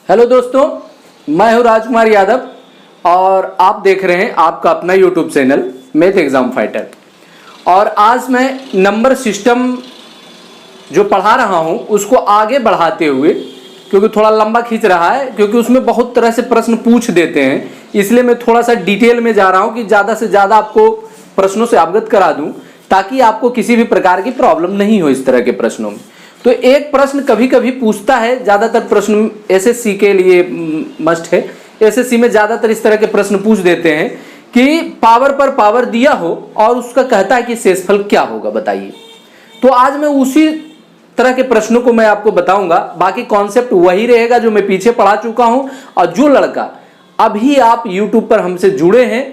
Hello दोस्तों, मैं हूं राजकुमार यादव और आप देख रहे हैं आपका अपना YouTube channel math exam fighter. और आज मैं नंबर सिस्टम जो पढ़ा रहा हूं उसको आगे बढ़ाते हुए, क्योंकि थोड़ा लंबा खींच रहा है, क्योंकि उसमें बहुत तरह से प्रश्न पूछ देते हैं, इसलिए मैं थोड़ा सा डिटेल में जा रहा हूं कि ज़्यादा से ज़्यादा आपको प्रश्नों से अवगत करा दूं, ताकि आपको किसी भी प्रकार की प्रॉब्लम नहीं हो इस तरह के प्रश्नों में। तो एक प्रश्न कभी कभी पूछता है, ज़्यादातर प्रश्न एसएससी के लिए मस्ट है, एसएससी में ज़्यादातर इस तरह के प्रश्न पूछ देते हैं कि पावर पर पावर दिया हो और उसका कहता है कि शेषफल क्या होगा, बताइए। तो आज मैं उसी तरह के प्रश्नों को मैं आपको बताऊंगा। बाकी कॉन्सेप्ट वही रहेगा जो मैं पीछे पढ़ा चुका हूं। और जो लड़का अभी आप YouTube पर हमसे जुड़े हैं,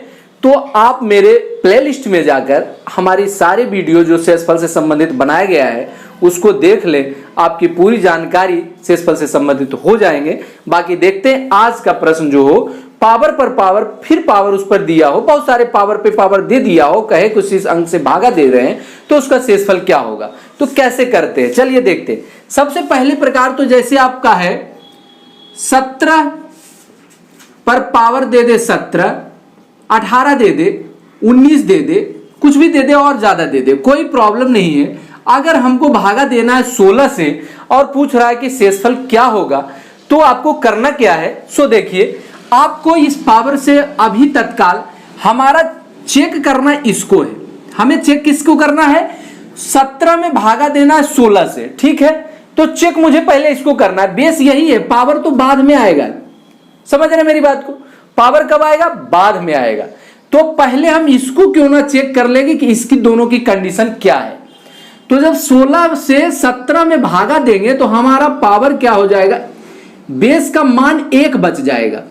तो आप मेरे प्लेलिस्ट में जाकर हमारी सारे वीडियो जो शेषफल से संबंधित बनाया गया है उसको देख लें, आपकी पूरी जानकारी शेषफल से संबंधित हो जाएंगे। बाकी देखते हैं आज का प्रश्न जो हो, पावर पर पावर, फिर पावर उस पर दिया हो, बहुत सारे पावर पे पावर दे दिया हो, कहे कुछ इस अंक से भागा दे रहे हैं, तो उसका शेषफल क्या होगा। तो कैसे करते हैं, चलिए देखते हैं। सबसे पहले प्रकार तो जैसे आपका है 17 पर पावर दे दे 17, 18 दे दे, 19 दे दे, कुछ भी दे दे और ज्यादा दे दे, कोई प्रॉब्लम नहीं है। अगर हमको भागा देना है 16 से और पूछ रहा है कि शेषफल क्या होगा, तो आपको करना क्या है। सो देखिए, आपको इस पावर से अभी तत्काल हमारा चेक करना इसको है। हमें चेक किसको करना है, 17 में भागा देना है 16 से, ठीक है। तो चेक मुझे पहले इसको करना है, बेस यही है। पावर तो बाद में आएगा, समझ रहे मेरी बात को। पावर कब आएगा, बाद में आएगा। तो पहले हम इसको क्यों ना चेक कर लेंगे कि इसकी दोनों की कंडीशन क्या है। तो जब 16 से 17 में भागा देंगे तो हमारा पावर क्या हो जाएगा, बेस का मान 1 बच जाएगा।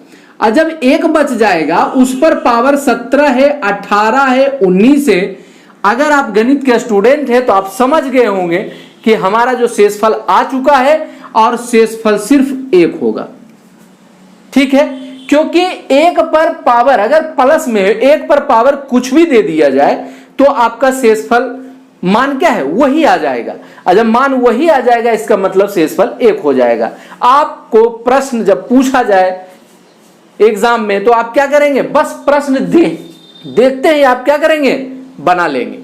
और जब 1 बच जाएगा, उस पर पावर 17 है, 18 है, 19 है। अगर आप गणित के स्टूडेंट हैं तो आप समझ गए होंगे कि हमारा जो शेषफल आ चुका है और शेषफल सिर्फ 1 होगा, ठीक है। क्योंकि 1 पर पावर अगर प्लस में है, 1 पर पावर कुछ भी दे दिया जाए तो आपका शेषफल मान क्या है, वही आ जाएगा। और जब मान वही आ जाएगा, इसका मतलब शेषफल 1 हो जाएगा। आपको प्रश्न जब पूछा जाए एग्जाम में तो आप क्या करेंगे, बस प्रश्न देखते ही आप क्या करेंगे, बना लेंगे,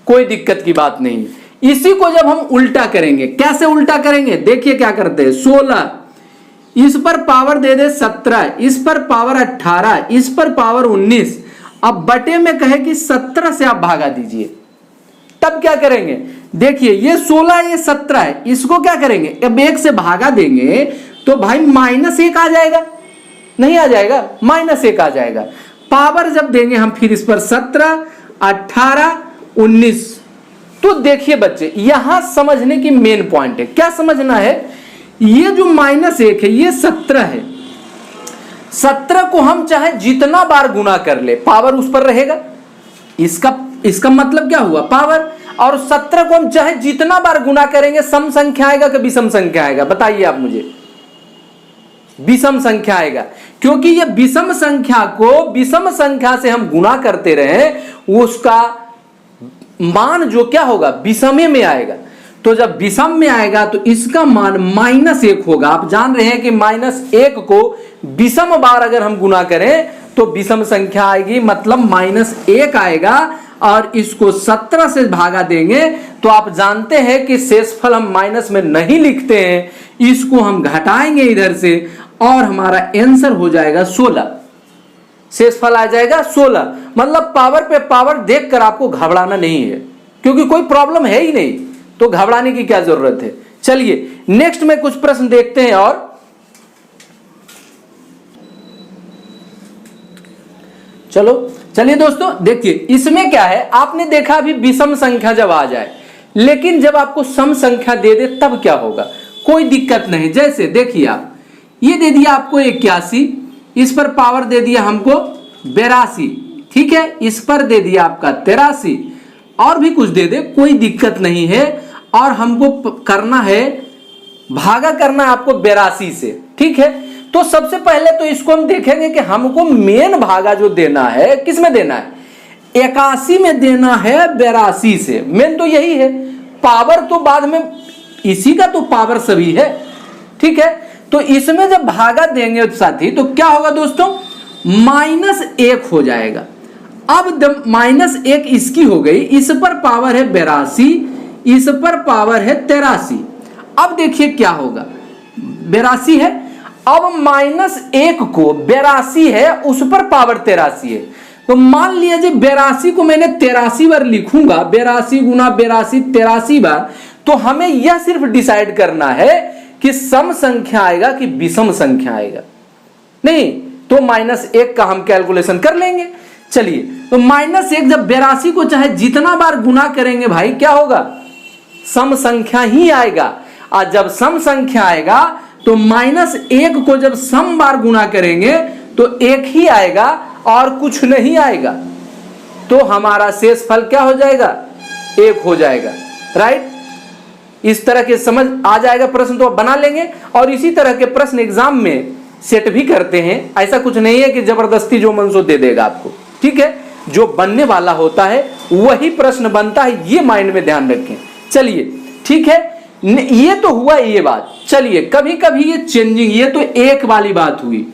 कोई दिक्कत की बात नहीं। इसी को जब हम उल्टा करेंगे, कैसे उल्टा करेंगे, देखिए क्या करते हैं। 16 इस पर पावर दे दे 17, इस पर पावर 18, इस पर पावर 19। अब बटे में कहे कि 17 से आप भागा दीजिए, तब क्या करेंगे, देखिए ये 16 ये 17 है, इसको क्या करेंगे, अब 1 से भागा देंगे तो भाई -1 आ जाएगा, नहीं आ जाएगा, -1 आ जाएगा। पावर जब देंगे हम फिर इस पर 17, 18, 19। तो देखिए बच्चे, यहां समझने की मेन पॉइंट है, क्या समझना है, ये जो -1 है ये 17 है। 17 को हम चाहे जितना बार गुना कर ले, पावर उस पर रहेगा। इसका मतलब क्या हुआ, पावर। और 17 को हम चाहे जितना बार गुना करेंगे, सम संख्या आएगा कि विषम संख्या आएगा, बताइए आप मुझे। विषम संख्या आएगा, क्योंकि ये विषम संख्या को विषम संख्या से हम गुना करते रहे, उसका मान जो क्या होगा, विषम में आएगा। तो जब विषम में आएगा तो इसका मान -1 होगा। आप जान रहे हैं कि -1 को विषम बार अगर हम गुना करें तो विषम संख्या आएगी, मतलब -1 आएगा। और इसको 17 से भागा देंगे तो आप जानते हैं कि शेषफल हम माइनस में नहीं लिखते हैं, इसको हम घटाएंगे इधर से और हमारा आंसर हो जाएगा 16। शेषफल आ जाएगा 16। मतलब पावर पे पावर देखकर आपको घबराना नहीं है, क्योंकि कोई प्रॉब्लम है ही नहीं, तो घबराने की क्या जरूरत है। चलिए नेक्स्ट में कुछ प्रश्न देखते हैं। और चलिए दोस्तों, देखिए इसमें क्या है, आपने देखा अभी विषम संख्या जब आ जाए, लेकिन जब आपको सम संख्या दे दे तब क्या होगा, कोई दिक्कत नहीं। जैसे देखिए, आप ये दे दिया आपको 81, इस पर पावर दे दिया हमको 82, ठीक है। इस पर दे दिया आपका 83, और भी कुछ दे दे, कोई दिक्कत नहीं है। और हमको करना है, भागा करना है आपको 82 से, ठीक है। तो सबसे पहले तो इसको हम देखेंगे कि हमको मेन भागा जो देना है, किस में देना है, 81 में देना है 82 से। मेन तो यही है, पावर तो बाद में, इसी का तो पावर सभी है, ठीक है। तो इसमें जब भागा देंगे साथी तो क्या होगा दोस्तों, -1 हो जाएगा। अब जब -1 इसकी हो गई, इस पर पावर है 82, इस पर पावर है 83। अब देखिए क्या होगा, 82 है, अब -1 को 82 है, उस पर पावर 83 है। तो मान लिया जी 82 को मैंने 83 बार लिखूंगा, 82 गुना 82 83 बार, तो हमें यह सिर्फ डिसाइड करना है कि सम संख्या आएगा कि विषम संख्या आएगा। नहीं तो -1 का हम कैलकुलेशन कर लेंगे। चलिए, तो -1 जब 82 को चाहे जितना बार गुना करेंगे भाई क्या होगा, सम संख्या ही आएगा। और जब सम संख्या आएगा तो -1 को जब सम बार गुना करेंगे तो 1 ही आएगा और कुछ नहीं आएगा। तो हमारा शेष फल क्या हो जाएगा, 1 हो जाएगा। राइट, इस तरह के समझ आ जाएगा प्रश्न तो बना लेंगे। और इसी तरह के प्रश्न एग्जाम में सेट भी करते हैं। ऐसा कुछ नहीं है कि जबरदस्ती जो मन सो दे देगा आपको, ठीक है। जो बनने वाला होता है वही प्रश्न बनता है, ये माइंड में ध्यान रखें। चलिए ठीक है, ये तो हुआ ये बात। चलिए, कभी कभी ये चेंजिंग, ये तो एक वाली बात हुई।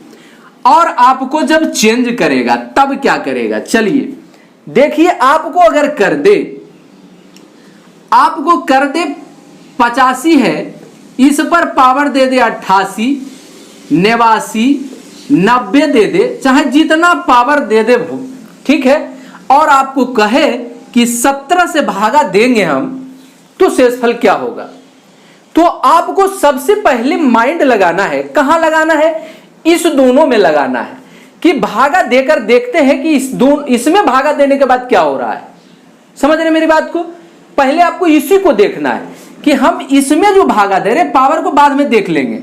और आपको जब चेंज करेगा तब क्या करेगा, चलिए देखिए। आपको अगर कर दे, आपको कर दे 85 है, इस पर पावर दे दे 88, 89, 90 दे दे, चाहे जितना पावर दे दे, ठीक है। और आपको कहे कि 17 से भागा देंगे हम, तो शेषफल क्या होगा। तो आपको सबसे पहले माइंड लगाना है, कहां लगाना है, इस दोनों में लगाना है कि भागा देकर देखते हैं कि इसमें भागा देने के बाद क्या हो रहा है। समझ रहे मेरी बात को, पहले आपको इसी को देखना है कि हम इसमें जो भागा दे रहे, पावर को बाद में देख लेंगे,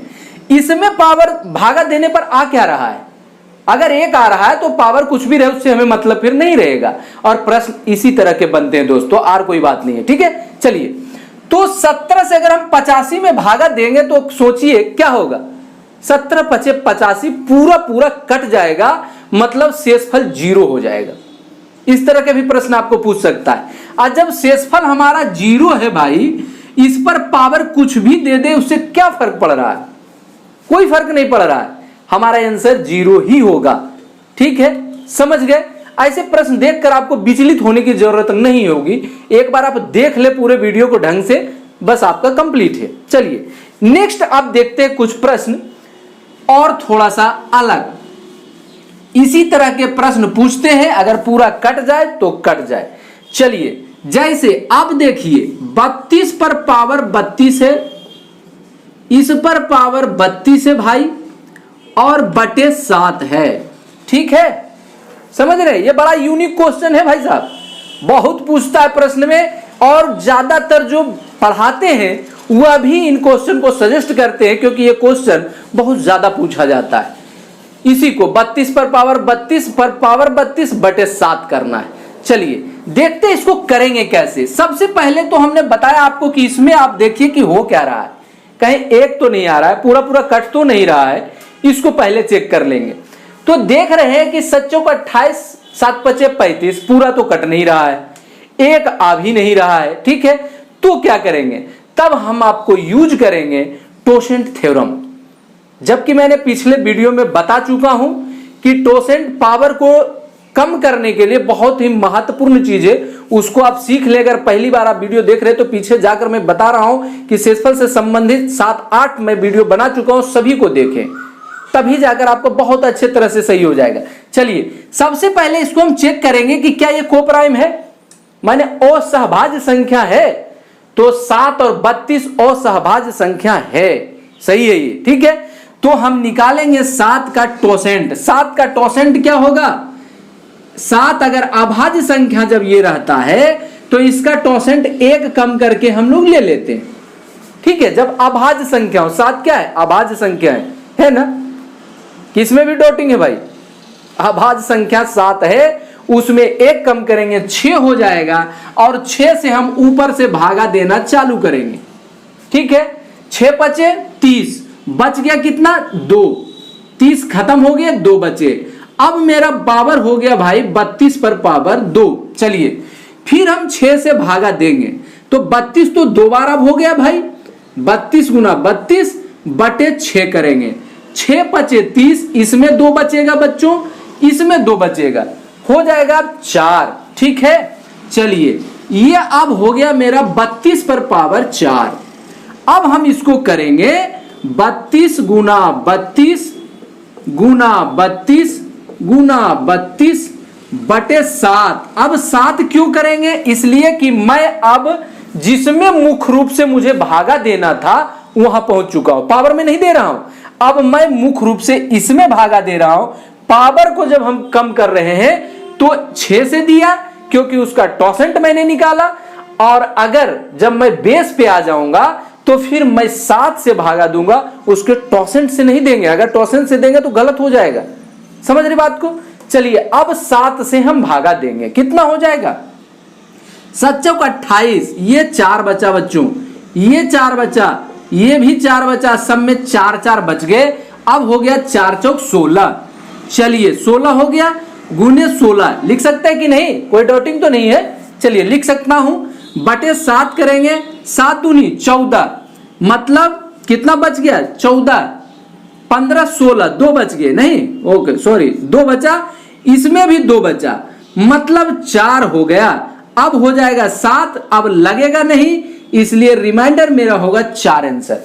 इसमें पावर भागा देने पर आ क्या रहा है। अगर 1 आ रहा है तो पावर कुछ भी रहे उससे हमें मतलब फिर नहीं रहेगा। और प्रश्न इसी तरह के बनते हैं दोस्तों, और कोई बात नहीं है, ठीक है। चलिए, तो 17 से अगर हम 85 में भागा देंगे तो सोचिए क्या होगा, 17 × 85 पूरा पूरा कट जाएगा, मतलब शेषफल 0 हो जाएगा। इस तरह के भी प्रश्न आपको पूछ सकता है। और जब शेषफल हमारा 0 है भाई, इस पर पावर कुछ भी दे दे उससे क्या फर्क पड़ रहा है, कोई फर्क नहीं पड़ रहा है, हमारा आंसर 0 ही होगा। ठीक है, समझ गए। ऐसे प्रश्न देखकर आपको विचलित होने की जरूरत नहीं होगी। एक बार आप देख ले पूरे वीडियो को ढंग से, बस आपका कंप्लीट है। चलिए नेक्स्ट आप देखते हैं कुछ प्रश्न और थोड़ा सा अलग इसी तरह के प्रश्न पूछते हैं। अगर पूरा कट जाए तो कट जाए। चलिए, जैसे आप देखिए 32 पर पावर 32 है, इस पर पावर 32 है भाई, और बटे 7 है। ठीक है, समझ रहे, ये बड़ा यूनिक क्वेश्चन है भाई साहब, बहुत पूछता है प्रश्न में। और ज्यादातर जो पढ़ाते हैं वह भी इन क्वेश्चन को सजेस्ट करते हैं, क्योंकि ये क्वेश्चन बहुत ज्यादा पूछा जाता है। इसी को 32 पर पावर 32 पर पावर 32 बटे 7 करना है। चलिए देखते हैं इसको करेंगे कैसे। सबसे पहले तो हमने बताया आपको कि इसमें आप देखिए कि हो क्या रहा है, कहीं 1 तो नहीं आ रहा है, पूरा पूरा कट तो नहीं रहा है, इसको पहले चेक कर लेंगे। तो देख रहे हैं कि 7 को 28, 7 × 35, पूरा तो कट नहीं रहा है, 1 आ भी नहीं रहा है। ठीक है, तो क्या करेंगे, तब हम आपको यूज करेंगे टोसेंट थ्योरम। जबकि मैंने पिछले वीडियो में बता चुका हूं कि टोसेंट पावर को कम करने के लिए बहुत ही महत्वपूर्ण चीज है, उसको आप सीख ले। अगर पहली बार आप वीडियो देख रहे हैं तो पीछे जाकर मैं बता रहा हूं कि शेषफल से संबंधित 7-8 मैं वीडियो बना चुका हूं, सभी को देखें, तभी जाकर आपको बहुत अच्छे तरह से सही हो जाएगा। चलिए सबसे पहले इसको हम चेक करेंगे कि क्या ये कोप्राइम है, माने असहभाज्य संख्या है। तो 7 और 32 असहभाज्य संख्या है, सही है ये। ठीक है, तो हम निकालेंगे 7 का टोसेंट। 7 का टोसेंट क्या होगा, 7 अगर अभाज्य संख्या जब ये रहता है तो इसका टोसेंट 1 कम करके हम लोग ले लेते हैं। ठीक है, जब अभाज्य संख्या हो, 7 क्या है, अभाज्य संख्या है ना, किसमें भी डॉटिंग है भाई, अभाज्य संख्या 7 है, उसमें 1 कम करेंगे 6 हो जाएगा, और 6 से हम ऊपर से भागा देना चालू करेंगे। ठीक है, 6 × 30, बच गया कितना, 2, 30 खत्म हो गया, 2 बचे। अब मेरा पावर हो गया भाई 32 पर पावर 2। चलिए फिर हम 6 से भागा देंगे तो 32 तो 2 बार अब हो गया भाई, 32 × 32 बटे 6 करेंगे। 6 पचे 30, इसमें 2 बचेगा बच्चों, इसमें 2 बचेगा, हो जाएगा 4। ठीक है, चलिए ये अब हो गया मेरा 32 पर पावर 4। अब हम इसको करेंगे 32 गुना 32 गुना 32 गुना 32 बटे 7। अब 7 क्यों करेंगे? इसलिए कि मैं अब जिसमें मुख्य रूप से मुझे भागा देना था वहां पहुंच चुका हूं, पावर में नहीं दे रहा हूं। अब मैं मुख्य रूप से इसमें भागा दे रहा हूं। पावर को जब हम कम कर रहे हैं तो 6 से दिया क्योंकि उसका टॉसेंट मैंने निकाला, और अगर जब मैं बेस पे आ जाऊंगा तो फिर मैं 7 से भागा दूंगा, उसके टॉसेंट से नहीं देंगे। अगर टॉसेंट से देंगे तो गलत हो जाएगा, समझ रहे बात को? चलिए अब 7 से हम भागा देंगे, कितना हो जाएगा? 7 चौक 28, ये 4 बचा बच्चों, ये 4 बचा, ये भी 4 बचा, सब में 4 4 बच गए। अब हो गया 4 चौक 16। चलिए 16 हो गया, गुने 16 लिख सकते हैं कि नहीं? कोई डाउटिंग तो नहीं है? चलिए लिख सकता हूं, बटे 7 करेंगे, 7 दूनी 14, मतलब कितना बच गया? 14, 15, 16, 2 बच गए, नहीं ओके सॉरी 2 बचा, इसमें भी 2 बचा, मतलब 4 हो गया। अब हो जाएगा 7, अब लगेगा नहीं, इसलिए रिमाइंडर मेरा होगा 4 आंसर।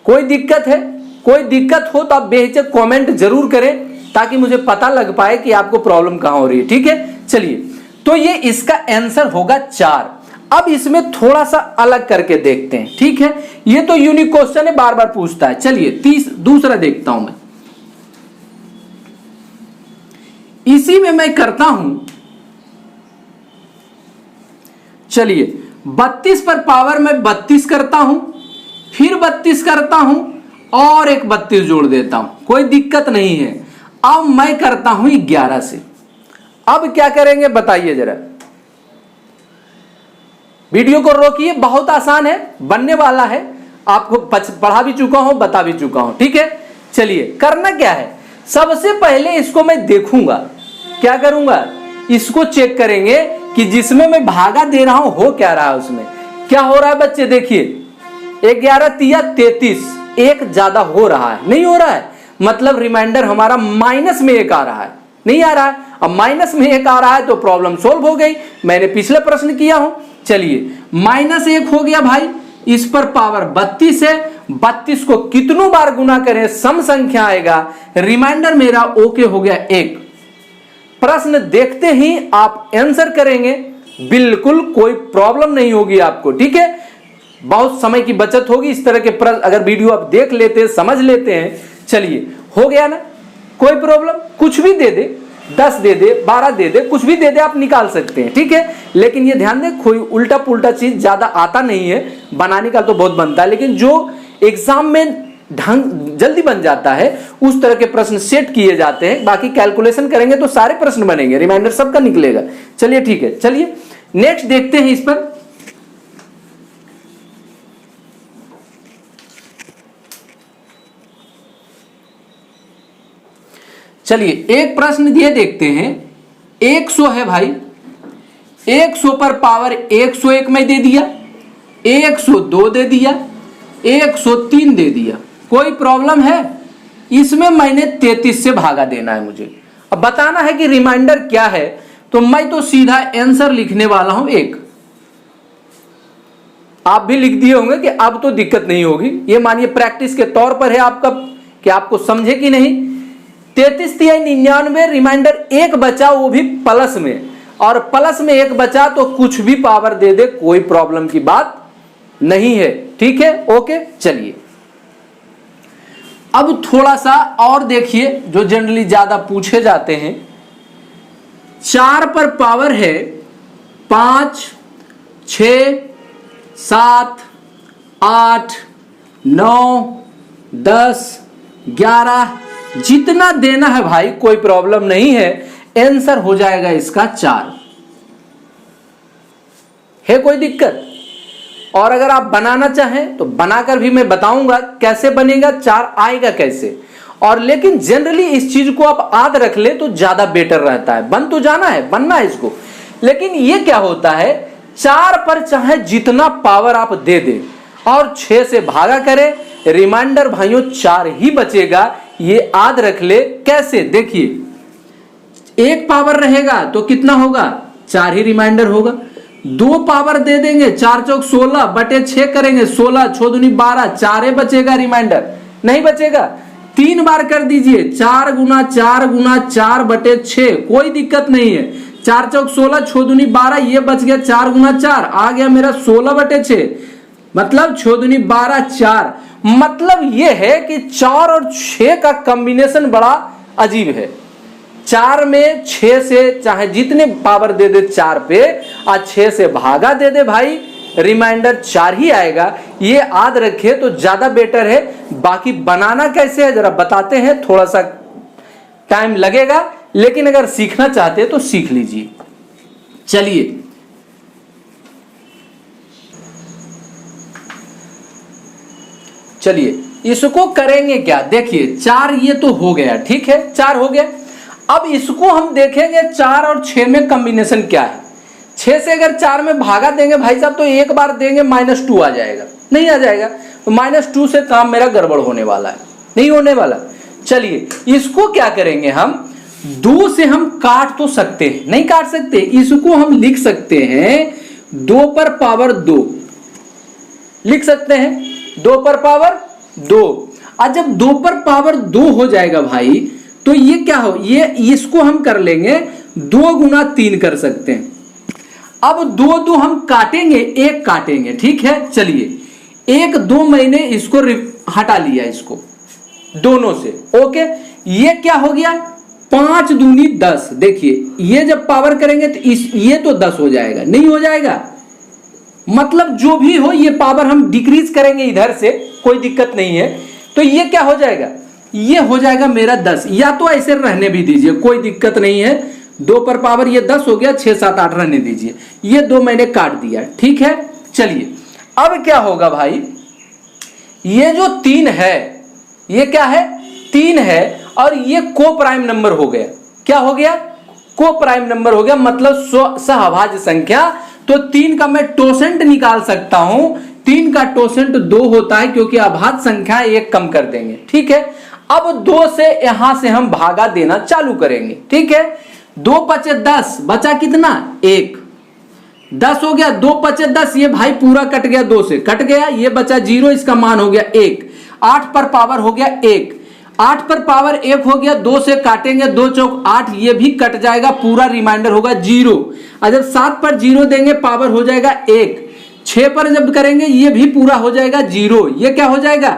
कोई दिक्कत है? कोई दिक्कत हो तो आप बेहिचक कमेंट जरूर करें ताकि मुझे पता लग पाए कि आपको प्रॉब्लम कहां हो रही है। ठीक है, चलिए तो ये इसका आंसर होगा 4। अब इसमें थोड़ा सा अलग करके देखते हैं। ठीक है, ये तो यूनिक क्वेश्चन है, बार बार पूछता है। चलिए दूसरा देखता हूं मैं, इसी में मैं करता हूं। चलिए 32 पर पावर में 32 करता हूं, फिर 32 करता हूं और एक 32 जोड़ देता हूं, कोई दिक्कत नहीं है। अब मैं करता हूं 11 से। अब क्या करेंगे बताइए जरा, वीडियो को रोकिए, बहुत आसान है, बनने वाला है, आपको पढ़ा भी चुका हूं, बता भी चुका हूं। ठीक है, चलिए करना क्या है, सबसे पहले इसको मैं देखूंगा, क्या करूंगा, इसको चेक करेंगे कि जिसमें मैं भागा दे रहा हूं हो क्या रहा है, उसमें क्या हो रहा है बच्चे। देखिए 11 तिया 33, एक ज्यादा हो रहा है, नहीं हो रहा है, मतलब रिमाइंडर हमारा माइनस में 1 आ रहा है, नहीं आ रहा है। अब माइनस में 1 आ रहा है तो प्रॉब्लम सोल्व हो गई, मैंने पिछले प्रश्न किया हूं। चलिए -1 हो गया भाई, इस पर पावर 32 है, 32 को कितनों बार गुना करें सम संख्या आएगा, रिमाइंडर मेरा ओके हो गया 1। प्रश्न देखते ही आप आंसर करेंगे, बिल्कुल कोई प्रॉब्लम नहीं होगी आपको। ठीक है, बहुत समय की बचत होगी इस तरह के प्रश्न अगर वीडियो आप देख लेते हैं, समझ लेते हैं। चलिए हो गया ना, कोई प्रॉब्लम, कुछ भी दे दे, 10 दे दे, 12 दे दे, कुछ भी दे दे, आप निकाल सकते हैं। ठीक है, लेकिन ये ध्यान दें कोई उल्टा पुल्टा चीज ज्यादा आता नहीं है, बनाने का तो बहुत बनता है, लेकिन जो एग्जाम में ढंग जल्दी बन जाता है उस तरह के प्रश्न सेट किए जाते हैं। बाकी कैलकुलेशन करेंगे तो सारे प्रश्न बनेंगे, रिमाइंडर सबका निकलेगा। चलिए ठीक है, चलिए नेक्स्ट देखते हैं इस पर। चलिए एक प्रश्न ये देखते हैं, 100 है भाई, 100 पर पावर 101 में दे दिया, 102 दे दिया, 103 दे दिया, कोई प्रॉब्लम है? इसमें मैंने 33 से भागा देना है मुझे। अब बताना है कि रिमाइंडर क्या है, तो मैं तो सीधा आंसर लिखने वाला हूं 1। आप भी लिख दिए होंगे कि अब तो दिक्कत नहीं होगी, ये मानिए प्रैक्टिस के तौर पर है आपका कि आपको समझे कि नहीं। 33 तिहाई 99, रिमाइंडर 1 बचा, वो भी प्लस में, और प्लस में 1 बचा तो कुछ भी पावर दे दे, कोई प्रॉब्लम की बात नहीं है। ठीक है, ओके। चलिए अब थोड़ा सा और देखिए जो जनरली ज्यादा पूछे जाते हैं। 4 पर पावर है 5, 6, 7, 8, 9, 10, 11, जितना देना है भाई कोई प्रॉब्लम नहीं है, आंसर हो जाएगा इसका 4। है कोई दिक्कत? और अगर आप बनाना चाहें तो बनाकर भी मैं बताऊंगा कैसे बनेगा, 4 आएगा कैसे। और लेकिन जनरली इस चीज को आप याद रख ले तो ज्यादा बेटर रहता है। बन तो जाना है, बनना है इसको, लेकिन ये क्या होता है, 4 पर चाहे जितना पावर आप दे दें और 6 से भागा करें, रिमाइंडर भाइयों 4 ही बचेगा, ये याद रख ले। कैसे, देखिए 1 पावर रहेगा तो कितना होगा, 4 ही रिमाइंडर होगा। 2 पावर दे देंगे, 4 चौक 16 बटे 6 करेंगे, 16 6 दूनी 12, 4 बचेगा रिमाइंडर, नहीं बचेगा। 3 बार कर दीजिए, 4 गुना 4 बटे 6, कोई दिक्कत नहीं है। 4 चौक 16 6 दूनी 12, ये बच गया 4 गुना 4, आ गया मेरा 16 बटे 6, मतलब 6 दूनी 12 4। मतलब ये है कि 4 और 6 का कॉम्बिनेशन बड़ा अजीब है। 4 में 6 से चाहे जितने पावर दे दे 4 पे, और 6 से भागा दे दे भाई, रिमाइंडर 4 ही आएगा। ये याद रखे तो ज्यादा बेटर है। बाकी बनाना कैसे है जरा बताते हैं, थोड़ा सा टाइम लगेगा, लेकिन अगर सीखना चाहते हैं तो सीख लीजिए। चलिए इसको करेंगे क्या, देखिए 4 ये तो हो गया, ठीक है 4 हो गया। अब इसको हम देखेंगे 4 और 6 में कॉम्बिनेशन क्या है। 6 से अगर 4 में भागा देंगे भाई साहब तो एक बार देंगे -2 आ जाएगा, नहीं आ जाएगा, तो -2 से काम मेरा गड़बड़ होने वाला है, नहीं होने वाला। चलिए इसको क्या करेंगे हम, 2 से हम काट तो सकते हैं, नहीं काट सकते, इसको हम लिख सकते हैं 2 पर पावर 2, लिख सकते हैं 2 पर पावर 2। और जब 2 पर पावर 2 हो जाएगा भाई, तो ये क्या हो, ये इसको हम कर लेंगे 2 गुना 3 कर सकते हैं। अब 2 हम काटेंगे, 1 काटेंगे, ठीक है। चलिए 1 2 मैंने इसको हटा लिया, इसको दोनों से, ओके। ये क्या हो गया, 5 दूनी 10। देखिए ये जब पावर करेंगे तो ये तो 10 हो जाएगा, नहीं हो जाएगा, मतलब जो भी हो ये पावर हम डिक्रीज करेंगे इधर से, कोई दिक्कत नहीं है। तो ये क्या हो जाएगा, ये हो जाएगा मेरा 10, या तो ऐसे रहने भी दीजिए, कोई दिक्कत नहीं है। 2 पर पावर ये 10 हो गया, 6 7 8 रहने दीजिए, ये 2 मैंने काट दिया, ठीक है। चलिए अब क्या होगा भाई, ये जो 3 है, ये क्या है 3 है, और ये को प्राइम नंबर हो गया, क्या हो गया, को प्राइम नंबर हो गया, मतलब सहभाज्य संख्या। तो 3 का मैं टोसेंट निकाल सकता हूं, 3 का टोसेंट 2 होता है, क्योंकि अभाज्य संख्या 1 कम कर देंगे, ठीक है। अब 2 से यहां से हम भागा देना चालू करेंगे, ठीक है। 2 पचे 10, बचा कितना 1, 10 हो गया, 2 पचे 10, ये भाई पूरा कट गया, 2 से कट गया, ये बचा 0, इसका मान हो गया 1। 8 पर पावर हो गया 1, 8 पर पावर 1 हो गया, 2 से काटेंगे, 2 चौक 8, ये भी कट जाएगा, पूरा रिमाइंडर होगा 0। और जब 7 पर 0 देंगे पावर हो जाएगा 1। 6 पर जब करेंगे ये भी पूरा हो जाएगा 0, ये क्या हो जाएगा,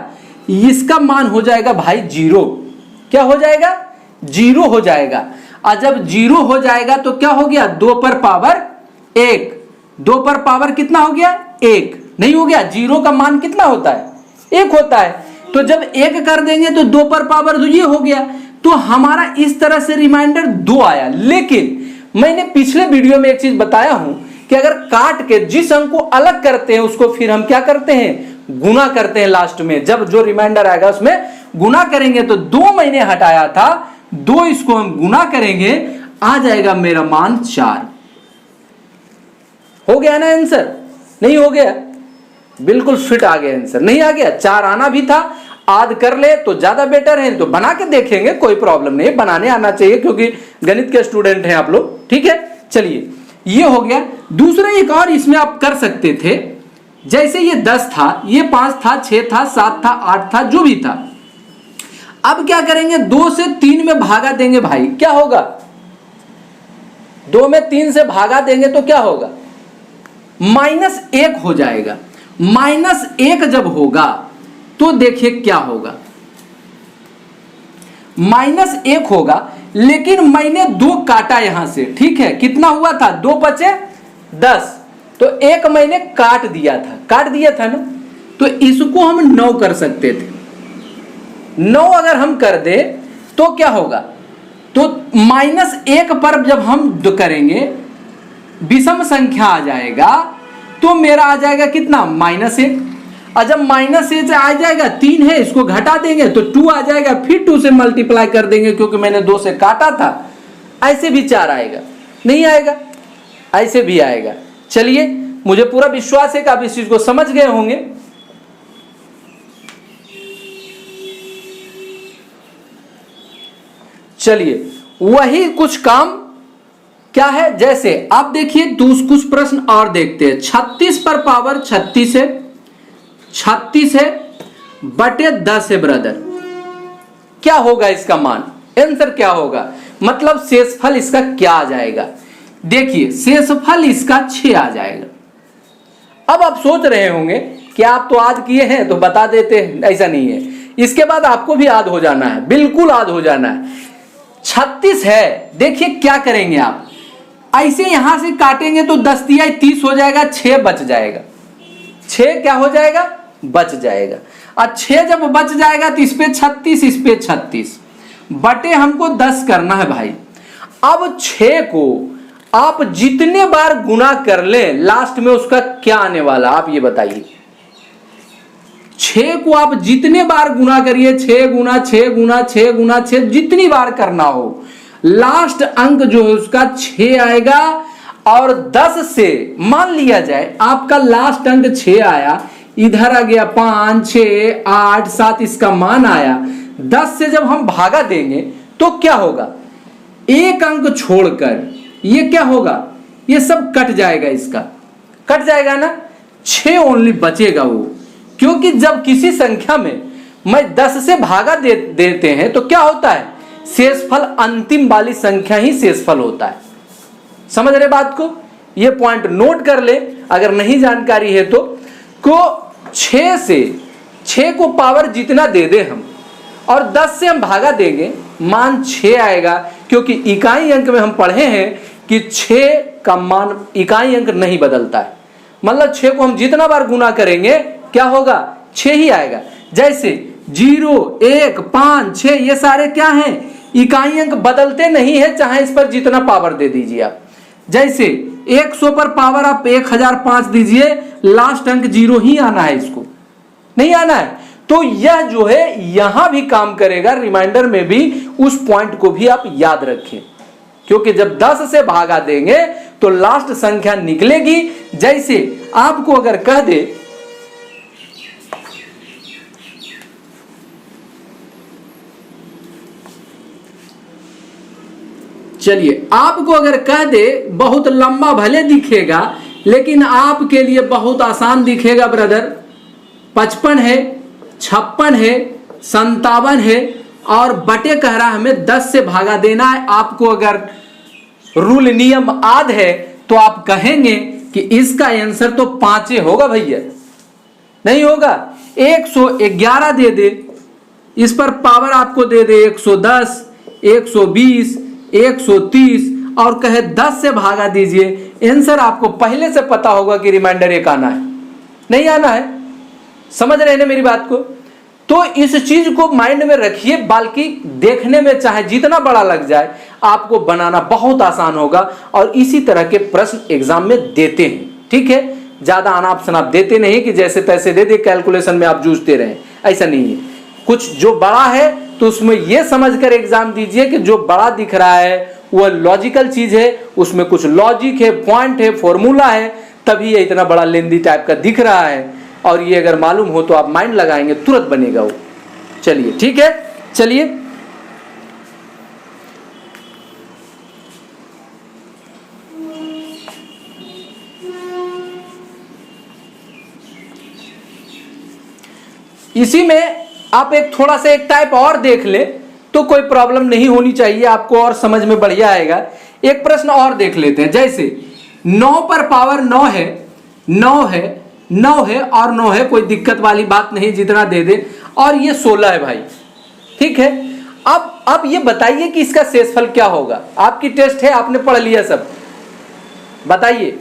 इसका मान हो जाएगा भाई 0, क्या हो जाएगा 0 हो जाएगा। और जब 0 हो जाएगा तो क्या हो गया, 2 पर पावर 1, 2 पर पावर कितना हो गया 1, नहीं हो गया, 0 का मान कितना होता है 1 होता है। तो जब 1 कर देंगे तो 2 पर पावर 2 ये हो गया। तो हमारा इस तरह से रिमाइंडर 2 आया। लेकिन मैंने पिछले वीडियो में एक चीज बताया हूं कि अगर काट के जिस अंक को अलग करते हैं उसको फिर हम क्या करते हैं, गुना करते हैं। लास्ट में जब जो रिमाइंडर आएगा उसमें गुना करेंगे, तो 2 मैंने हटाया था, 2 इसको हम गुना करेंगे, आ जाएगा मेरा मान 4। हो गया ना आंसर, नहीं हो गया, बिल्कुल फिट आ गया आंसर, नहीं आ गया, 4 आना भी था, आद कर ले तो ज्यादा बेटर है। तो बना के देखेंगे, कोई प्रॉब्लम नहीं, बनाने आना चाहिए क्योंकि गणित के स्टूडेंट हैं आप लोग, ठीक है। चलिए ये हो गया। दूसरा एक और इसमें आप कर सकते थे, जैसे ये 10 था, ये 5 था, 6 था, 7 था, 8 था, जो भी था। अब क्या करेंगे, 2 से 3 में भागा देंगे भाई, क्या होगा, 2 में 3 से भागा देंगे तो क्या होगा, -1 हो जाएगा। -1 जब होगा तो देखिए क्या होगा, -1 होगा, लेकिन मैंने 2 काटा यहां से, ठीक है, कितना हुआ था, 2 बचे 10, तो 1 मैंने काट दिया था ना, तो इसको हम 9 कर सकते थे। 9 अगर हम कर दे तो क्या होगा, तो -1 पर जब हम करेंगे विषम संख्या आ जाएगा, तो मेरा आ जाएगा कितना, -1। और जब -1 से आ जाएगा, 3 है, इसको घटा देंगे तो 2 आ जाएगा, फिर 2 से मल्टीप्लाई कर देंगे क्योंकि मैंने 2 से काटा था। ऐसे भी 4 आएगा, नहीं आएगा, ऐसे भी आएगा। चलिए मुझे पूरा विश्वास है कि आप इस चीज को समझ गए होंगे। चलिए वही कुछ काम क्या है, जैसे आप देखिए कुछ प्रश्न और देखते हैं। 36 पर पावर 36 है, 36 है बटे 10 है ब्रदर, क्या होगा इसका मान, आंसर क्या होगा, मतलब शेषफल इसका क्या आ जाएगा। देखिए शेषफल इसका 6 आ जाएगा। अब आप सोच रहे होंगे कि आप तो याद किए हैं तो बता देते हैं, ऐसा नहीं है, इसके बाद आपको भी याद हो जाना है, बिल्कुल याद हो जाना है। 36 है, देखिए क्या करेंगे आप, ऐसे यहां से काटेंगे तो 10 दिया 30 हो जाएगा, 6 बच जाएगा, 6 क्या हो जाएगा, बच जाएगा। और 6 जब बच जाएगा तो इस पे 36, इस पे 36 बटे हमको 10 करना है भाई। अब 6 को आप जितने बार गुना कर लें लास्ट में उसका क्या आने वाला, आप ये बताइए। 6 को आप जितने बार गुना करिए, 6 गुना 6 गुना 6 गुना 6, जितनी बार करना हो, लास्ट अंक जो है उसका 6 आएगा। और 10 से मान लिया जाए आपका लास्ट अंक 6 आया, इधर आ गया 5 6 8 7 इसका मान आया। 10 से जब हम भागा देंगे तो क्या होगा, एक अंक छोड़कर ये क्या होगा, ये सब कट जाएगा, इसका कट जाएगा ना, 6 ओनली बचेगा वो। क्योंकि जब किसी संख्या में मैं 10 से भागा देते हैं तो क्या होता है, शेषफल अंतिम वाली संख्या ही शेषफल होता है। समझ रहे बात को, ये पॉइंट नोट कर ले अगर नहीं जानकारी है तो। 6 से 6 को पावर जितना दे दे हम और 10 से हम भागा देंगे, मान 6 आएगा। क्योंकि इकाई अंक में हम पढ़े हैं कि 6 का मान इकाई अंक नहीं बदलता है, मतलब 6 को हम जितना बार गुना करेंगे क्या होगा, 6 ही आएगा। जैसे 0 1 5 6 ये सारे क्या हैं, इकाई अंक बदलते नहीं है, चाहे इस पर जितना पावर दे दीजिए आप। जैसे 100 पर पावर आप 1005 दीजिए, लास्ट अंक 0 ही आना है, इसको नहीं आना है। तो यह जो है यहां भी काम करेगा, रिमाइंडर में भी उस पॉइंट को भी आप याद रखें। क्योंकि जब 10 से भागा देंगे तो लास्ट संख्या निकलेगी। जैसे आपको अगर कह दे चलिए आपको अगर कह दे, बहुत लंबा भले दिखेगा लेकिन आपके लिए बहुत आसान दिखेगा ब्रदर, 55 है 56 है 57 है और बटे कह रहा हमें 10 से भागा देना है। आपको अगर रूल नियम याद है तो आप कहेंगे कि इसका आंसर तो 5 होगा भैया, नहीं होगा। 111 दे दे, इस पर पावर आपको दे दे 110 120 130 और कहे 10 से भागा दीजिए, आंसर आपको पहले से पता होगा कि रिमाइंडर 1 आना है, नहीं आना है। समझ रहे हैं मेरी बात को। तो इस चीज को माइंड में रखिए, बल्कि देखने में चाहे जितना बड़ा लग जाए आपको बनाना बहुत आसान होगा। और इसी तरह के प्रश्न एग्जाम में देते हैं, ठीक है। ज्यादा अनाप शनाप देते नहीं कि जैसे तैसे दे दे, कैलकुलेशन में आप जूझते रहें, ऐसा नहीं है। कुछ जो बड़ा है तो उसमें यह समझकर एग्जाम दीजिए कि जो बड़ा दिख रहा है वह लॉजिकल चीज है, उसमें कुछ लॉजिक है, पॉइंट है, फॉर्मूला है, तभी ये इतना बड़ा लेंदी टाइप का दिख रहा है। और ये अगर मालूम हो तो आप माइंड लगाएंगे तुरंत बनेगा वो। चलिए ठीक है, चलिए इसी में आप एक थोड़ा सा एक टाइप और देख ले तो कोई प्रॉब्लम नहीं होनी चाहिए आपको, और समझ में बढ़िया आएगा। एक प्रश्न और देख लेते हैं। जैसे 9 पर पावर 9 है, 9 है 9 है और 9 है, कोई दिक्कत वाली बात नहीं, जितना दे दे। और ये 16 है भाई, ठीक है। अब ये बताइए कि इसका शेषफल क्या होगा। आपकी टेस्ट है, आपने पढ़ लिया सब, बताइए।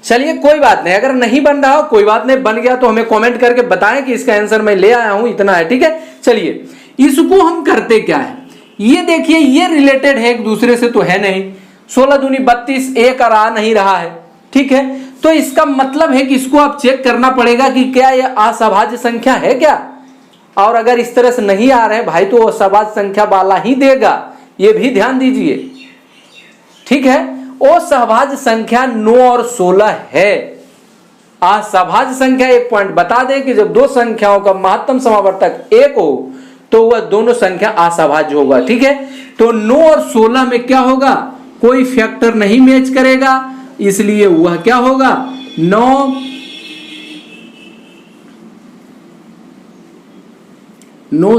चलिए कोई बात नहीं, अगर नहीं बन रहा हो कोई बात नहीं, बन गया तो हमें कमेंट करके बताएं कि इसका आंसर मैं ले आया हूं, इतना है, ठीक है। चलिए इसको हम करते क्या है, ये देखिए, ये रिलेटेड है एक दूसरे से तो है नहीं। 16 दूनी 32, एक और आ नहीं रहा है, ठीक है। तो इसका मतलब है कि इसको आप चेक करना पड़ेगा कि क्या यह असभाज्य संख्या है क्या। और अगर इस तरह से नहीं आ रहे भाई तो असभाज्य संख्या वाला ही देगा, ये भी ध्यान दीजिए, ठीक है। असभाज्य संख्या 9 और 16 है। असभाज्य संख्या एक पॉइंट बता दें कि जब दो संख्याओं का महत्तम समावर्तक 1 हो तो वह दोनों संख्या असहभाज्य होगा। ठीक है, तो 9 और 16 में क्या होगा, कोई फैक्टर नहीं मैच करेगा, इसलिए वह क्या होगा 9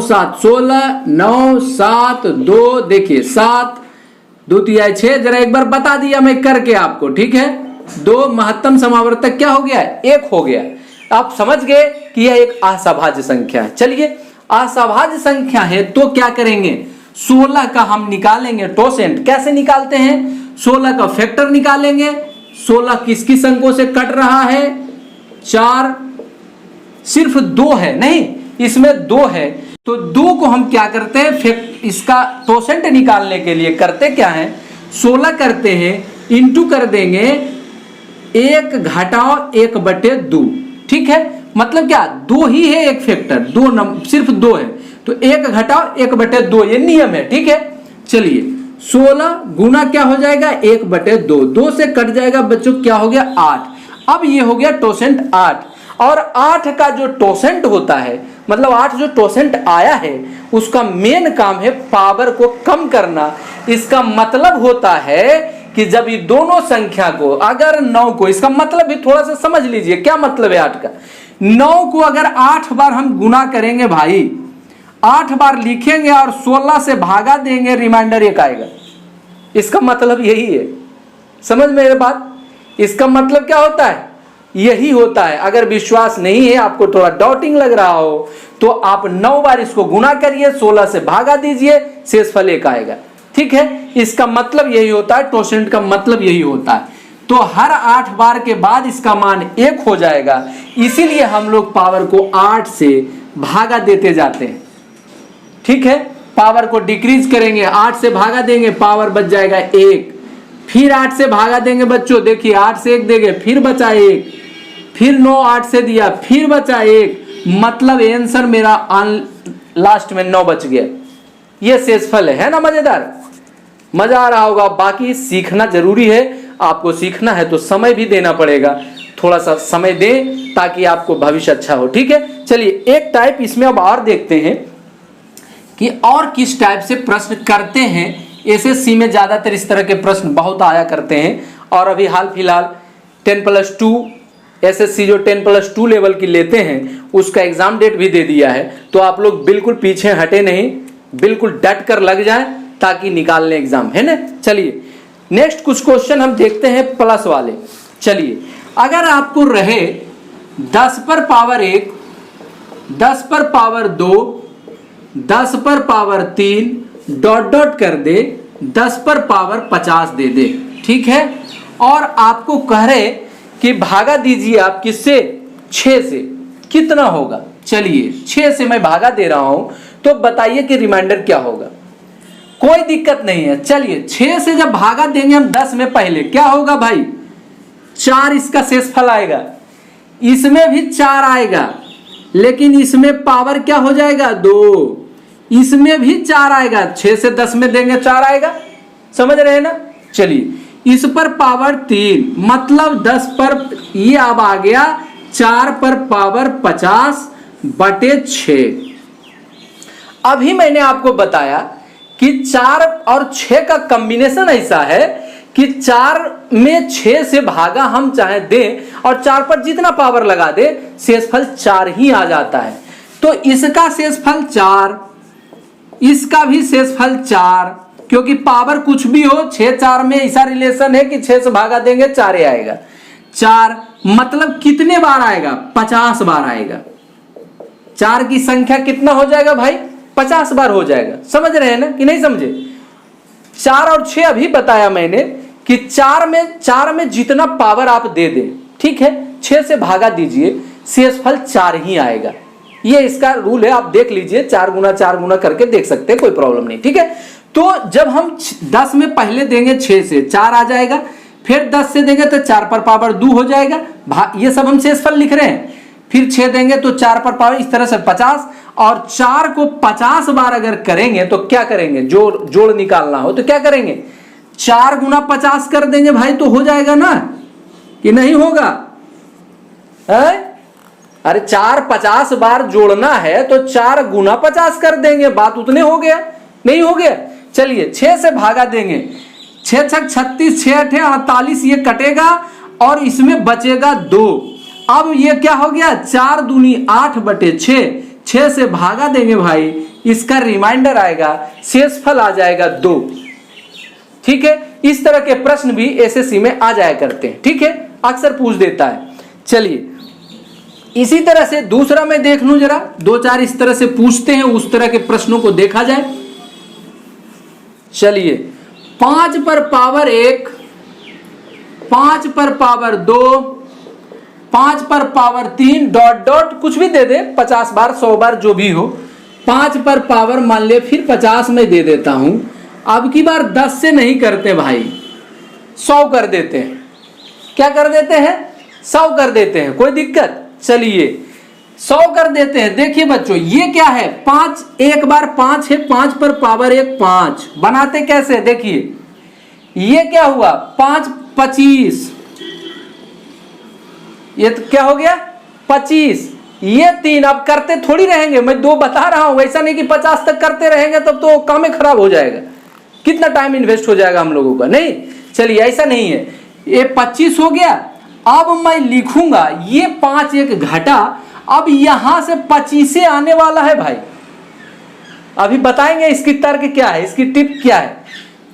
7 16 9 7 2, देखिए 7 2 3 6, जरा एक बार बता दिया मैं करके आपको। ठीक है, 2 महत्तम समावर्तक क्या हो गया, 1 हो गया। आप समझ गए कि यह एक असहभाज्य संख्या है। चलिए, असहभाज्य संख्या है तो क्या करेंगे, 16 का हम निकालेंगे टोसेंट। कैसे निकालते हैं, 16 का फैक्टर निकालेंगे। 16 किस किस अंकों से कट रहा है, 4, सिर्फ 2 है, नहीं इसमें 2 है, तो 2 को हम क्या करते हैं, इसका टोसेंट निकालने के लिए करते क्या है, 16 करते हैं इंटू कर देंगे 1 घटाओ 1/2। ठीक है, मतलब क्या 2 ही है एक फैक्टर, 2 सिर्फ 2 है, तो 1 घटाओ 1/2 ये नियम है। ठीक है, चलिए 16 गुना क्या हो जाएगा 1/2, 2 से कट जाएगा बच्चों, क्या हो गया 8। अब ये हो गया टोसेंट 8, और 8 का जो टोसेंट होता है, मतलब 8 जो टोसेंट आया है उसका मेन काम है पावर को कम करना। इसका मतलब होता है कि जब ये दोनों संख्या को, अगर 9 को, इसका मतलब भी थोड़ा सा समझ लीजिए क्या मतलब है 8 का, 9 को अगर 8 बार हम गुना करेंगे भाई, 8 बार लिखेंगे और 16 से भागा देंगे, रिमाइंडर 1 आएगा। इसका मतलब यही है, समझ में ये बात, इसका मतलब क्या होता है, यही होता है। अगर विश्वास नहीं है, आपको थोड़ा डाउटिंग लग रहा हो, तो आप 9 बार इसको गुना करिए, 16 से भागा दीजिए, शेषफल 1 आएगा। ठीक है, इसका मतलब यही होता है, टोसेंट का मतलब यही होता है। तो हर 8 बार के बाद इसका मान 1 हो जाएगा, इसीलिए हम लोग पावर को 8 से भागा देते जाते हैं। ठीक है, पावर को डिक्रीज करेंगे, 8 से भागा देंगे, पावर बच जाएगा 1, फिर 8 से भागा देंगे बच्चों, देखिए 8 से 1 देंगे, फिर बचा 1, फिर 9 8 से दिया, फिर बचा 1, मतलब आंसर मेरा लास्ट में 9 बच गया। ये शेषफल है ना, मजेदार, मजा आ रहा होगा। बाकी सीखना जरूरी है, आपको सीखना है तो समय भी देना पड़ेगा, थोड़ा सा समय दें ताकि आपको भविष्य अच्छा हो। ठीक है, चलिए एक टाइप इसमें अब और देखते हैं कि और किस टाइप से प्रश्न करते हैं। एसएससी में ज्यादातर इस तरह के प्रश्न बहुत आया करते हैं, और अभी हाल फिलहाल 10+2 एसएससी जो 10+2 लेवल की लेते हैं उसका एग्जाम डेट भी दे दिया है, तो आप लोग बिल्कुल पीछे हटे नहीं, बिल्कुल डट कर लग जाए ताकि निकाल लें एग्जाम, है ना। चलिए नेक्स्ट कुछ क्वेश्चन हम देखते हैं प्लस वाले। चलिए, अगर आपको रहे 10 पर पावर 1, 10 पर पावर 2, 10 पर पावर 3 डॉट डॉट कर दे, 10 पर पावर 50 दे दे। ठीक है, और आपको कह रहे कि भागा दीजिए आप किससे, 6 से, कितना होगा। चलिए 6 से मैं भागा दे रहा हूं, तो बताइए कि रिमाइंडर क्या होगा। कोई दिक्कत नहीं है, चलिए 6 से जब भागा देंगे हम 10 में, पहले क्या होगा भाई, 4 इसका शेषफल आएगा, इसमें भी 4 आएगा, लेकिन इसमें पावर क्या हो जाएगा 2, इसमें भी 4 आएगा, 6 से 10 में देंगे 4 आएगा, समझ रहे हैं ना। चलिए इस पर पावर 3, मतलब 10 पर, ये अब आ गया 4 पर पावर 50/6। अभी मैंने आपको बताया कि 4 और 6 का कॉम्बिनेशन ऐसा है कि 4 में 6 से भागा हम चाहे दें और 4 पर जितना पावर लगा दे, शेषफल 4 ही आ जाता है। तो इसका शेषफल 4, इसका भी शेषफल 4, क्योंकि पावर कुछ भी हो, 6 4 में ऐसा रिलेशन है कि 6 से भागा देंगे 4 आएगा। 4 मतलब कितने बार आएगा, 50 बार आएगा। 4 की संख्या कितना हो जाएगा भाई, 50 बार हो जाएगा। समझ रहे हैं ना कि नहीं समझे। 4 और 6 अभी बताया मैंने कि 4 में जितना पावर आप दे दें, ठीक है, 6 से भागा दीजिए, शेषफल 4 ही आएगा। ये इसका रूल है, आप देख लीजिए, 4 गुना करके देख सकते हैं, कोई प्रॉब्लम नहीं। ठीक है, तो जब हम 10 में पहले देंगे 6 से 4 आ जाएगा, फिर 10 से देंगे तो 4 पर पावर 2 हो जाएगा, ये सब हम शेषफल लिख रहे हैं। फिर 6 देंगे तो 4 पर पावर, इस तरह से 50, और 4 को 50 बार अगर करेंगे तो क्या करेंगे, जोड़ निकालना हो तो क्या करेंगे, 4 गुना 50 कर देंगे भाई, तो हो जाएगा ना कि नहीं होगा है? अरे 4 50 बार जोड़ना है तो 4 गुना 50 कर देंगे, बात उतने हो गया, नहीं हो गया। चलिए 6 से भागा देंगे, 6 छक 36, 6 अठे 48, ये कटेगा और इसमें बचेगा 2। अब ये क्या हो गया, 4 दूनी 8/6, 6 से भागा देंगे भाई, इसका रिमाइंडर आएगा, शेषफल आ जाएगा 2। ठीक है, इस तरह के प्रश्न भी एसएससी में आ जाया करते हैं। ठीक है, अक्सर पूछ देता है। चलिए इसी तरह से दूसरा मैं देख लूं जरा, 2-4 इस तरह से पूछते हैं, उस तरह के प्रश्नों को देखा जाए। चलिए 5 पर पावर 1, 5 पर पावर 2, 5 पर पावर 3 डॉट डॉट कुछ भी दे दे, 50 बार 100 बार जो भी हो। 5 पर पावर मान ले, फिर 50 में दे देता हूं। अब की बार 10 से नहीं करते भाई, 100 कर देते हैं। क्या कर देते हैं, 100 कर देते हैं, कोई दिक्कत। चलिए 100 कर देते हैं। देखिए बच्चों ये क्या है, 5 एक बार 5 है, 5 पर पावर 1 5। बनाते कैसे, देखिए ये क्या हुआ, 5 25, ये तो क्या हो गया 25, ये 3। अब करते थोड़ी रहेंगे, मैं 2 बता रहा हूं, ऐसा नहीं कि 50 तक करते रहेंगे तब तो काम खराब हो जाएगा, कितना टाइम इन्वेस्ट हो जाएगा हम लोगों का। नहीं, चलिए ऐसा नहीं है, ये 25 हो गया। अब मैं लिखूंगा ये 5 एक घटा, अब यहां से 25 आने वाला है भाई। अभी बताएंगे इसकी तर्क क्या है, इसकी टिप क्या है।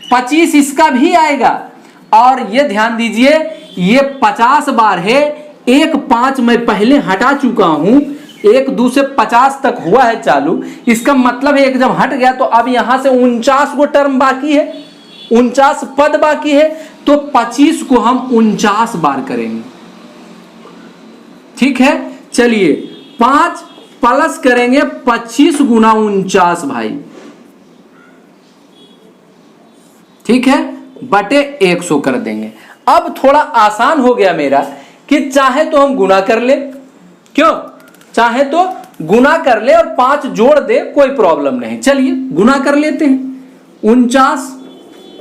25 इसका भी आएगा, और ये ध्यान दीजिए ये 50 बार है, 1 5 मैं पहले हटा चुका हूं, 1 2 से 50 तक हुआ है चालू। इसका मतलब है एक जब हट गया तो अब यहां से 49 गो टर्म बाकी है, 49 पद बाकी है, तो 25 को हम 49 बार करेंगे। ठीक है, चलिए 5 प्लस करेंगे 25 गुना 49 भाई। ठीक है, बटे 100 कर देंगे। अब थोड़ा आसान हो गया मेरा कि चाहे तो हम गुना कर ले, क्यों, चाहे तो गुना कर ले और 5 जोड़ दे, कोई प्रॉब्लम नहीं। चलिए गुना कर लेते हैं, 49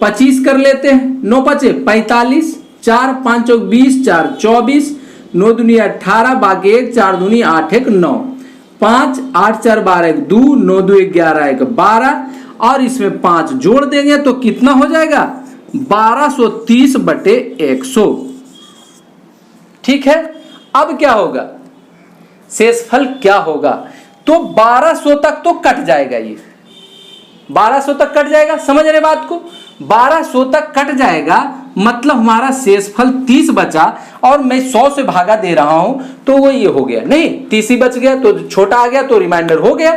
25 कर लेते हैं, 9 5 45, 4 5 20, 4 24, 9 दूनी 18, बाकी 1 4 दूनी 8 1 9, 5 8 4 12 1 2, 9 2 11 1 12, और इसमें 5 जोड़ देंगे तो कितना हो जाएगा 1230/100। ठीक है, अब क्या होगा, शेषफल क्या होगा, तो 1200 तक तो कट जाएगा, ये 1200 तक कट जाएगा। समझ रहे बात को, 1200 तक कट जाएगा, मतलब हमारा शेषफल 30 बचा, और मैं 100 से भागा दे रहा हूं तो वो ये हो गया, नहीं 30 ही बच गया, तो छोटा आ गया तो रिमाइंडर हो गया,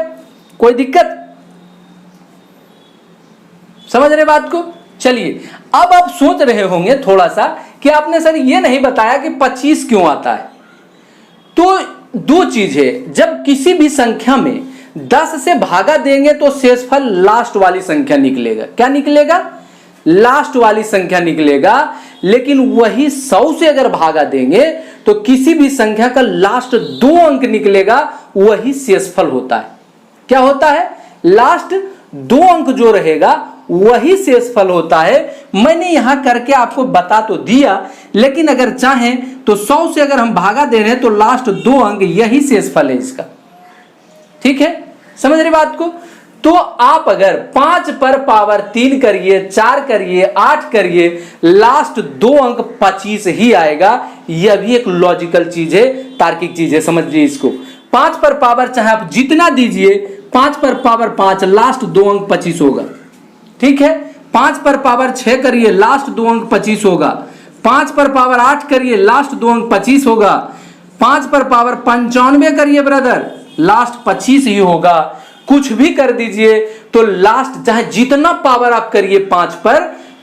कोई दिक्कत। समझ रहे बात को। चलिए अब आप सोच रहे होंगे थोड़ा सा कि आपने सर ये नहीं बताया कि 25 क्यों आता है। तो 2 चीज है, जब किसी भी संख्या में 10 से भागा देंगे तो शेषफल लास्ट वाली संख्या निकलेगा। क्या निकलेगा, लास्ट वाली संख्या निकलेगा। लेकिन वही 100 से अगर भागा देंगे तो किसी भी संख्या का लास्ट 2 अंक निकलेगा, वही शेषफल होता है। क्या होता है, लास्ट 2 अंक जो रहेगा वही शेषफल होता है। मैंने यहां करके आपको बता तो दिया, लेकिन अगर चाहें तो 100 से अगर हम भागा दे रहे हैं तो लास्ट 2 अंक यही शेषफल है इसका। ठीक है, समझ रहे बात को। तो आप अगर 5 पर पावर 3 करिए, 4 करिए, 8 करिए, लास्ट 2 अंक 25 ही आएगा। यह भी एक लॉजिकल चीज है, तार्किक चीज है, समझिए इसको। 5 पर पावर चाहे आप जितना दीजिए, 5 पर पावर 5, लास्ट 2 अंक 25 होगा। ठीक है, 5 पर पावर 6 करिए, लास्ट 2 अंक 25 होगा। 5 पर पावर 8 करिए, लास्ट 2 अंक 25 होगा। 5 पर पावर 95 करिए ब्रदर, लास्ट 25 ही होगा। कुछ भी कर दीजिए तो लास्ट चाहे जितना पावर आप करिए 5 पर,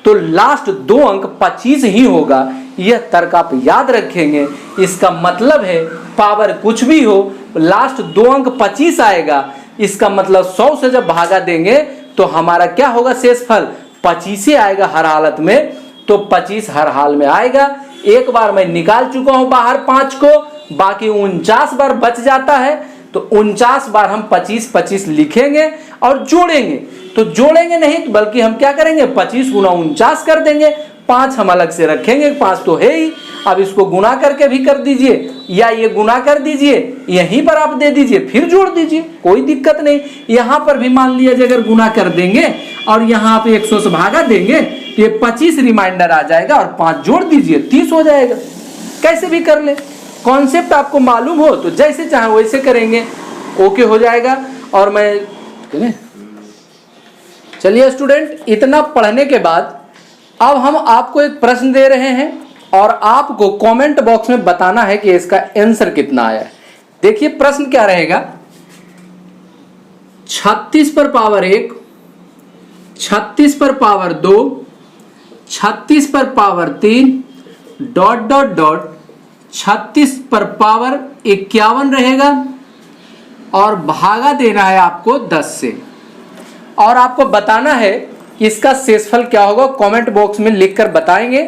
तो लास्ट 2 अंक 25 ही होगा। यह तर्क आप याद रखेंगे। इसका मतलब है पावर कुछ भी हो, लास्ट 2 अंक 25 आएगा। इसका मतलब 100 से जब भागा देंगे तो हमारा क्या होगा, शेषफल 25 ही आएगा हर हालत में। तो 25 हर हाल में आएगा। एक बार मैं निकाल चुका हूं बाहर 5 को, बाकी 49 बार बच जाता है। तो 49 बार हम 25 25 लिखेंगे और जोड़ेंगे। तो जोड़ेंगे नहीं बल्कि हम क्या करेंगे, 25 गुना 49 कर देंगे। 5 हम अलग से रखेंगे, 5 तो है ही। अब इसको गुना करके भी कर दीजिए या ये गुना कर दीजिए, यहीं पर आप दे दीजिए, फिर जोड़ दीजिए, कोई दिक्कत नहीं। यहां पर भी मान लिया अगर गुना कर देंगे और यहां पे 100 से भागा देंगे तो ये 25 रिमाइंडर आ जाएगा और 5 जोड़ दीजिए 30 हो जाएगा। कैसे भी कर ले, कॉन्सेप्ट आपको मालूम हो तो जैसे चाहे वैसे करेंगे, ओके हो जाएगा। और मैं चलिए स्टूडेंट, इतना पढ़ने के बाद अब हम आपको एक प्रश्न दे रहे हैं और आपको कमेंट बॉक्स में बताना है कि इसका आंसर कितना आया है। देखिए प्रश्न क्या रहेगा, 36 पर पावर 1, 36 पर पावर 2, 36 पर पावर 3 डॉट डॉट डॉट 36 पर पावर 51 रहेगा और भागा देना है आपको 10 से और आपको बताना है कि इसका शेषफल क्या होगा। कमेंट बॉक्स में लिखकर बताएंगे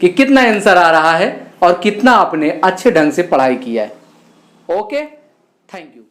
कि कितना आंसर आ रहा है और कितना आपने अच्छे ढंग से पढ़ाई किया है। Okay, thank you.